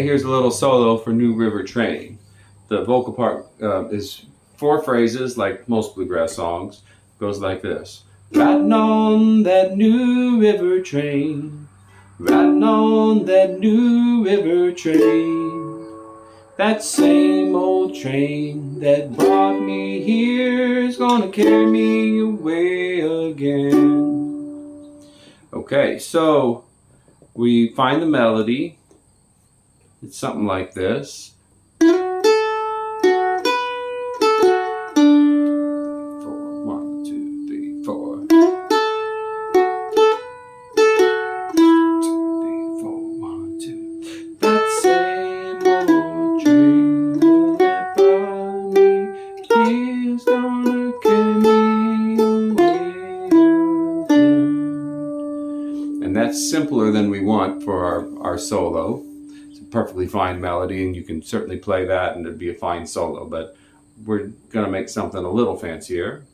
here's a little solo for New River Train. The vocal part is 4 phrases, like most bluegrass songs. It goes like this. Riding on that New River train, riding on that New River train, that same old train that brought me here is gonna carry me away again. Okay, so we find the melody. It's something like this. 4, 1, 2, 3, 4. 2, 3, 4, 1, 2. That same old train that brought me here's gonna carry me away again. And that's simpler than we want for our solo. Perfectly fine melody, and you can certainly play that and it'd be a fine solo, but we're going to make something a little fancier.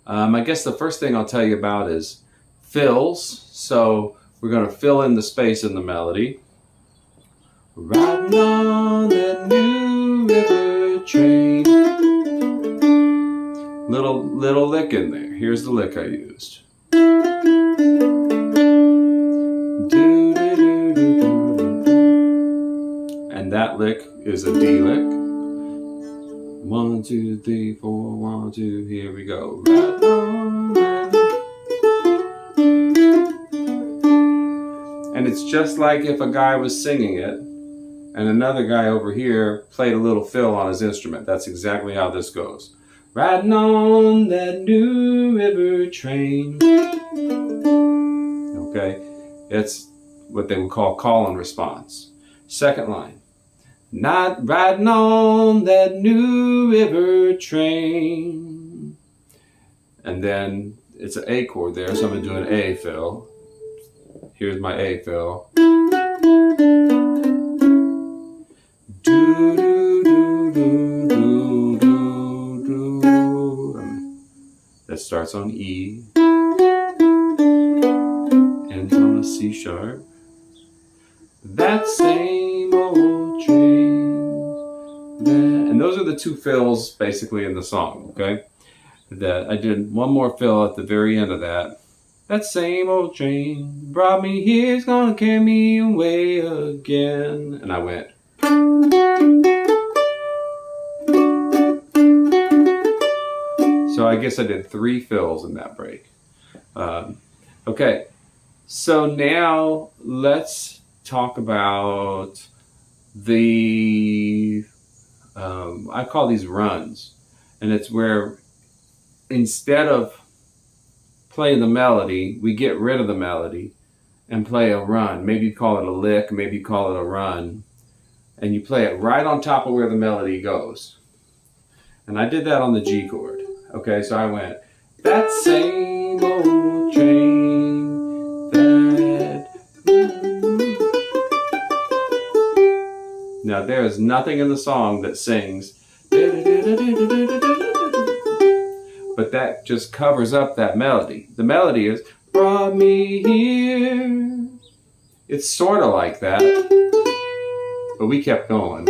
I guess the first thing I'll tell you about is fills. So we're going to fill in the space in the melody. Riding on that New River train. Little lick in there. Here's the lick I used. And that lick is a D lick. 1, 2, 3, 4, 1, 2, here we go. Right on. And it's just like if a guy was singing it and another guy over here played a little fill on his instrument. That's exactly how this goes. Riding on that New River train. Okay, it's what they would call and response. Second line. Not riding on that New River train. And then it's an A chord there, so I'm going to do an A fill. Here's my A fill. Do, do, do, do, do, do, do. That starts on E. Ends on a C sharp. That same old train. And those are the 2 fills basically in the song, okay? That I did one more fill at the very end of that. That same old train brought me here, it's gonna carry me away again. And I went. So I guess I did 3 fills in that break. Okay, so now let's talk about the I call these runs, and it's where instead of playing the melody, we get rid of the melody and play a run. Maybe you call it a lick, maybe you call it a run, and you play it right on top of where the melody goes. And I did that on the G chord. Okay, so I went, that same old train that... Now there is nothing in the song that sings, but that just covers up that melody. The melody is, brought me here. It's sort of like that, but we kept going.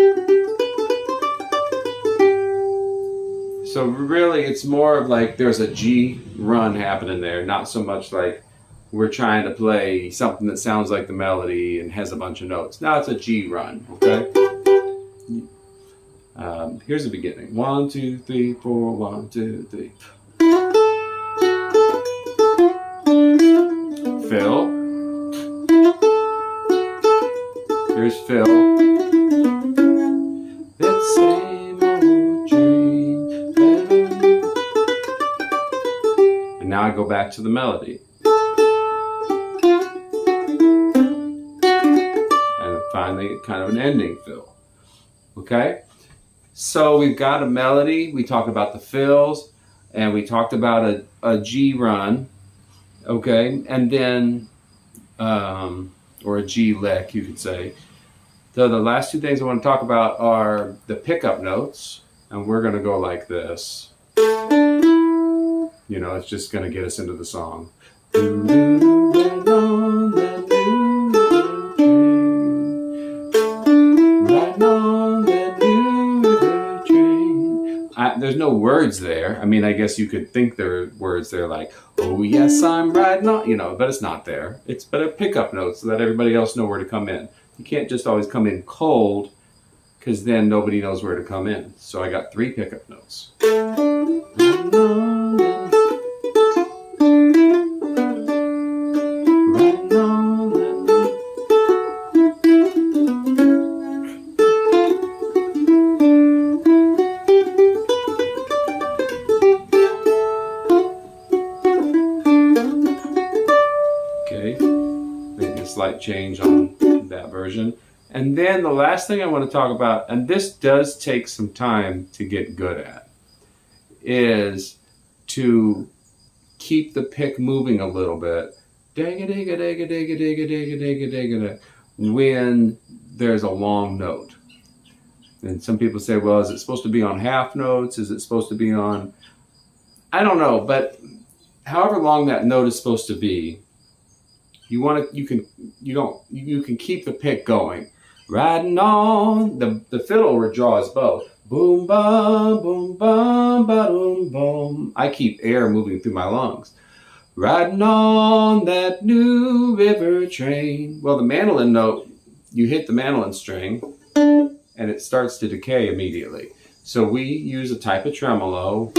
So really it's more of like there's a G run happening there, not so much like we're trying to play something that sounds like the melody and has a bunch of notes. Now it's a G run, okay? Here's the beginning. 1, 2, 3, 4, 1, 2, 3. Fill. Here's fill. That same old train. And now I go back to the melody. And finally, kind of an ending fill. Okay? So we've got a melody, we talked about the fills, and we talked about a G run, okay, and then, or a G lick, you could say. So the last 2 things I want to talk about are the pickup notes, and we're going to go like this. You know, it's just going to get us into the song. there's no words there. I mean, I guess you could think there are words there like, oh yes, I'm riding on, you know, but it's not there. It's but a pickup note so that everybody else know where to come in. You can't just always come in cold because then nobody knows where to come in. So I got 3 pickup notes. Slight change on that version. And then the last thing I want to talk about, and this does take some time to get good at, is to keep the pick moving a little bit when there's a long note. And some people say, well, is it supposed to be on half notes? Is it supposed to be on, I don't know, but however long that note is supposed to be, you can keep the pick going. Riding on, the fiddle will draw his bow. Boom, bum, boom, bum, ba, boom, boom. I keep air moving through my lungs. Riding on that new river train. Well, the mandolin note, you hit the mandolin string and it starts to decay immediately. So we use a type of tremolo.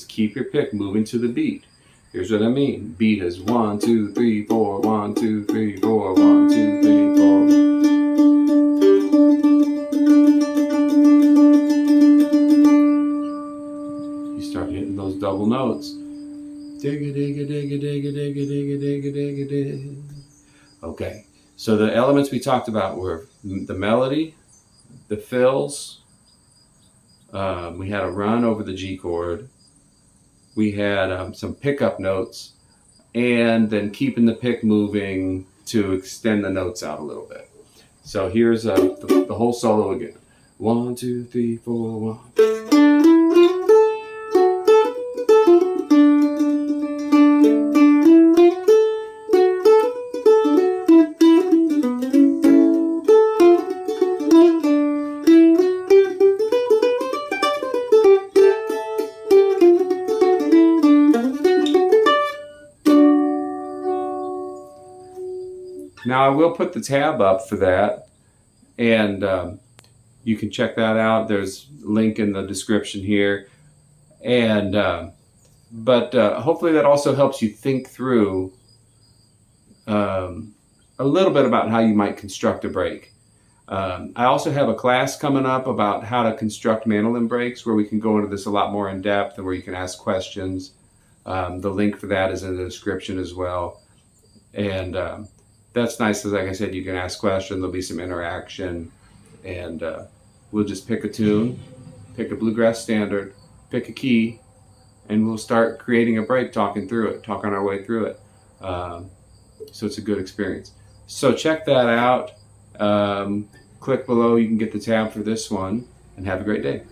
Keep your pick moving to the beat. Here's what I mean. Beat is 1, 2, 3, 4, 1, 2, 3, 4, 1, 2, 3, 4. You start hitting those double notes. Okay, so the elements we talked about were the melody, the fills, we had a run over the G chord, we had some pickup notes, and then keeping the pick moving to extend the notes out a little bit. So here's the whole solo again. 1, 2, 3, 4, 1. Now I will put the tab up for that, and you can check that out. There's a link in the description here, and hopefully that also helps you think through a little bit about how you might construct a break. I also have a class coming up about how to construct mandolin breaks, where we can go into this a lot more in depth and where you can ask questions. The link for that is in the description as well, and that's nice because, like I said, you can ask questions, there'll be some interaction, and we'll just pick a tune, pick a bluegrass standard, pick a key, and we'll start creating a break, talking our way through it. So it's a good experience. So check that out. Click below, you can get the tab for this one, and have a great day.